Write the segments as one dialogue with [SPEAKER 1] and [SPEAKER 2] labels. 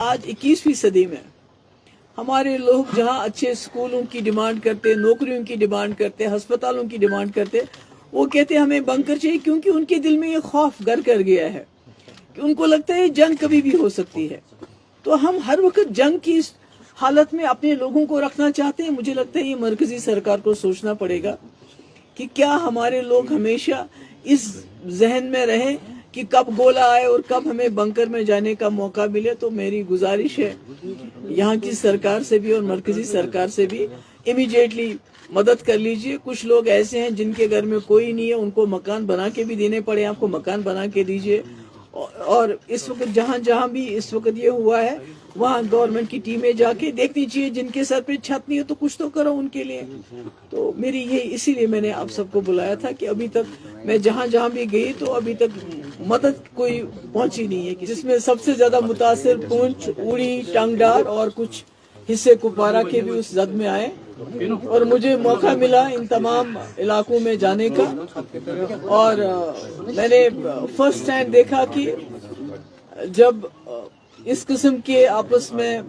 [SPEAKER 1] آج 21ویں صدی میں ہمارے لوگ جہاں اچھے اسکولوں کی ڈیمانڈ کرتے، نوکریوں کی ڈیمانڈ کرتے، ہسپتالوں کی ڈیمانڈ کرتے، وہ کہتے ہمیں بنکر چاہیے، کیونکہ ان کے دل میں یہ خوف گر کر گیا ہے کہ ان کو لگتا ہے جنگ کبھی بھی ہو سکتی ہے۔ تو ہم ہر وقت جنگ کی حالت میں اپنے لوگوں کو رکھنا چاہتے ہیں۔ مجھے لگتا ہے یہ مرکزی سرکار کو سوچنا پڑے گا کہ کیا ہمارے لوگ ہمیشہ اس ذہن میں رہیں کہ کب گولہ آئے اور کب ہمیں بنکر میں جانے کا موقع ملے۔ تو میری گزارش ہے یہاں کی سرکار سے بھی اور مرکزی سرکار سے بھی امیڈیٹلی مدد کر لیجئے۔ کچھ لوگ ایسے ہیں جن کے گھر میں کوئی نہیں ہے، ان کو مکان بنا کے بھی دینے پڑے، آپ کو مکان بنا کے دیجئے۔ اور اس وقت جہاں بھی اس وقت یہ ہوا ہے وہاں گورنمنٹ کی ٹیمیں جا کے دیکھنی چاہیے، جن کے سر پہ چھت نہیں ہے تو کچھ تو کرو ان کے لیے۔ تو میری یہ اسی لیے میں نے آپ سب کو بلایا تھا کہ ابھی تک میں جہاں بھی گئی تو ابھی تک مدد کوئی پہنچی نہیں ہے، جس میں سب سے زیادہ متاثر پونچھ، اوڑی، ٹانگڈار اور کچھ حصے کپوارہ کے بھی اس زد میں آئے، اور مجھے موقع ملا ان تمام علاقوں میں جانے کا، اور میں نے فرسٹ ہینڈ دیکھا کہ جب اس قسم کے آپس میں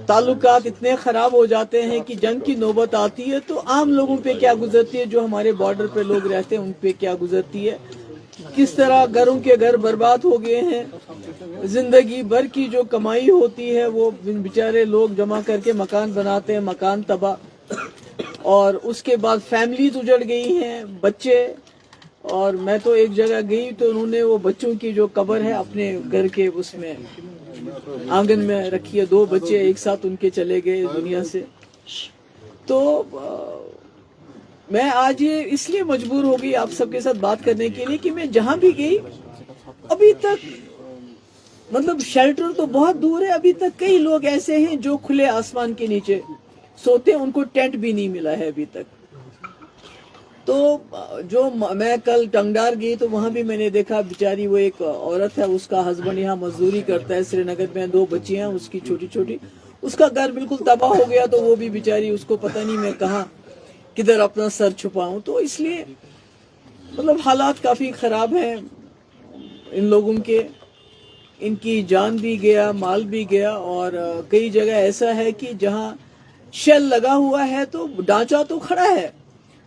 [SPEAKER 1] تعلقات اتنے خراب ہو جاتے ہیں کہ جنگ کی نوبت آتی ہے تو عام لوگوں پہ کیا گزرتی ہے، جو ہمارے بارڈر پہ لوگ رہتے ہیں ان پہ کیا گزرتی ہے، کس طرح گھروں کے گھر برباد ہو گئے ہیں، زندگی بھر کی جو کمائی ہوتی ہے وہ بیچارے لوگ جمع کر کے مکان بناتے ہیں، مکان تباہ، اور اس کے بعد فیملیز اجڑ گئی ہیں، بچے۔ اور میں تو ایک جگہ گئی تو انہوں نے وہ بچوں کی جو قبر ہے اپنے گھر کے اس میں آنگن میں رکھی ہے، 2 بچے ایک ساتھ ان کے چلے گئے دنیا سے۔ تو میں آج یہ اس لیے مجبور ہو گئی آپ سب کے ساتھ بات کرنے کے لیے کہ میں جہاں بھی گئی ابھی تک مطلب شیلٹر تو بہت دور ہے، ابھی تک کئی لوگ ایسے ہیں جو کھلے آسمان کے نیچے سوتے ہیں، ان کو ٹینٹ بھی نہیں ملا ہے ابھی تک۔ تو جو میں کل ٹنگڈار گئی تو وہاں بھی میں نے دیکھا بیچاری وہ ایک عورت ہے، اس کا ہسبینڈ یہاں مزدوری کرتا ہے سری نگر میں، 2 بچی ہیں اس کی چھوٹی چھوٹی، اس کا گھر بالکل تباہ ہو گیا تو وہ بھی بیچاری، اس کو پتہ نہیں میں کہاں کدھر اپنا سر چھپاؤں۔ تو اس لیے مطلب حالات کافی خراب ہیں ان لوگوں کے، ان کی جان بھی گیا، مال بھی گیا، اور کئی جگہ ایسا ہے کہ جہاں شیل لگا ہوا ہے تو ڈھانچہ تو کھڑا ہے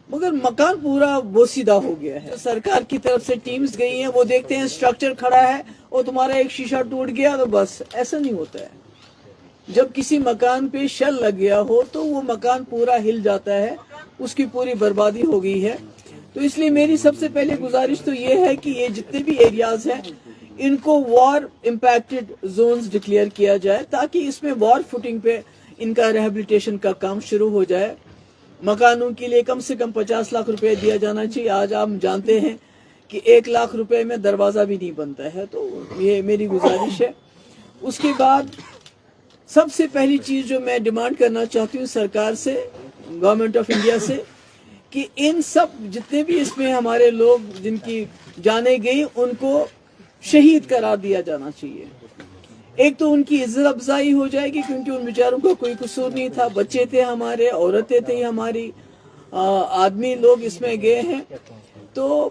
[SPEAKER 1] مگر مکان پورا بوسیدہ ہو گیا ہے۔ سرکار کی طرف سے ٹیمز گئی ہیں، وہ دیکھتے ہیں سٹرکچر کھڑا ہے اور تمہارا ایک شیشہ ٹوٹ گیا تو بس، ایسا نہیں ہوتا ہے۔ جب کسی مکان پہ شیل لگ گیا ہو تو وہ مکان پورا ہل جاتا ہے، اس کی پوری بربادی ہو گئی ہے۔ تو اس لیے میری سب سے پہلے گزارش تو یہ ہے کہ یہ جتنے بھی ایریاز ہیں ان کو وار امپیکٹڈ زونز ڈکلیئر کیا جائے، تاکہ اس میں وار فوٹنگ پہ ان کا ریہیبلیٹیشن کا کام شروع ہو جائے۔ مکانوں کے لیے کم سے کم 50 لاکھ روپے دیا جانا چاہیے۔ آج آپ جانتے ہیں کہ 1 لاکھ روپے میں دروازہ بھی نہیں بنتا ہے، تو یہ میری گزارش ہے۔ اس کے بعد سب سے پہلی چیز جو میں ڈیمانڈ کرنا چاہتی ہوں سرکار سے، گورنمنٹ آف انڈیا سے، کہ ان سب جتنے بھی اس میں ہمارے لوگ جن کی جانیں گئی ان کو شہید قرار دیا جانا چاہیے۔ ایک تو ان کی عزت افزائی ہو جائے گی کیونکہ ان بیچاروں کا کوئی قصور نہیں تھا، بچے تھے ہمارے، عورتیں تھیں ہماری، آدمی لوگ اس میں گئے ہیں، تو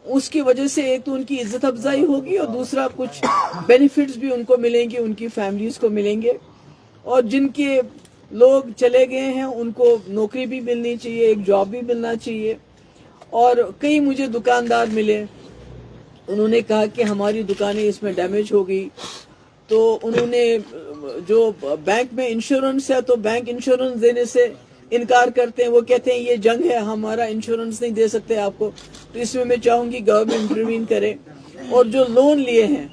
[SPEAKER 1] اس کی وجہ سے ایک تو ان کی عزت افزائی ہوگی اور دوسرا کچھ بینیفٹس بھی ان کو ملیں گے، ان کی فیملیز کو ملیں گے، اور جن کے لوگ چلے گئے ہیں ان کو نوکری بھی ملنی چاہیے، ایک جاب بھی ملنا چاہیے۔ اور کئی مجھے دکاندار ملے، انہوں نے کہا کہ ہماری دکانیں اس میں ڈیمیج ہو گئی، تو انہوں نے جو بینک میں انشورنس ہے تو بینک انشورنس دینے سے انکار کرتے ہیں، وہ کہتے ہیں یہ جنگ ہے، ہمارا انشورنس نہیں دے سکتے آپ کو۔ تو اس میں میں چاہوں گی گورنمنٹ انٹروین کرے۔ اور جو لون لیے ہیں،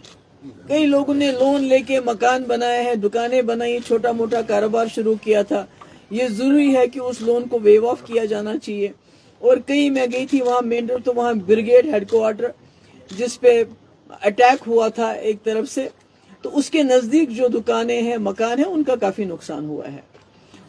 [SPEAKER 1] کئی لوگوں نے لون لے کے مکان بنائے ہیں، دکانیں بنائی، چھوٹا موٹا کاروبار شروع کیا تھا، یہ ضروری ہے کہ اس لون کو ویو آف کیا جانا چاہیے۔ اور کئی میں گئی تھی وہاں مین روڈ، تو وہاں بریگیڈ ہیڈ کوارٹر جس پہ اٹیک ہوا تھا ایک طرف سے، تو اس کے نزدیک جو دکانیں ہیں، مکان ہیں، ان کا کافی نقصان ہوا ہے،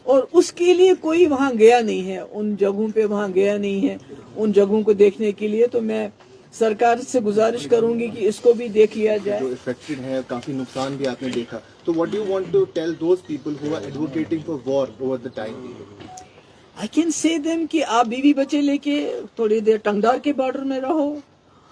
[SPEAKER 1] اور اس کے لیے کوئی وہاں گیا نہیں ہے، ان جگہوں پہ وہاں گیا نہیں ہے ان جگہوں کو دیکھنے کے لیے۔ تو میں سرکار سے گزارش کروں گی کہ اس کو بھی دیکھ لیا جائے۔
[SPEAKER 2] جو افیکٹڈ ہیں، کافی نقصان بھی آپ نے دیکھا، تو what do you want to tell those people who are advocating for war over the time period?
[SPEAKER 1] I can say them کہ آپ بیوی بچے لے کے تھوڑی دیر ٹنگڈار کے بارڈر میں رہو،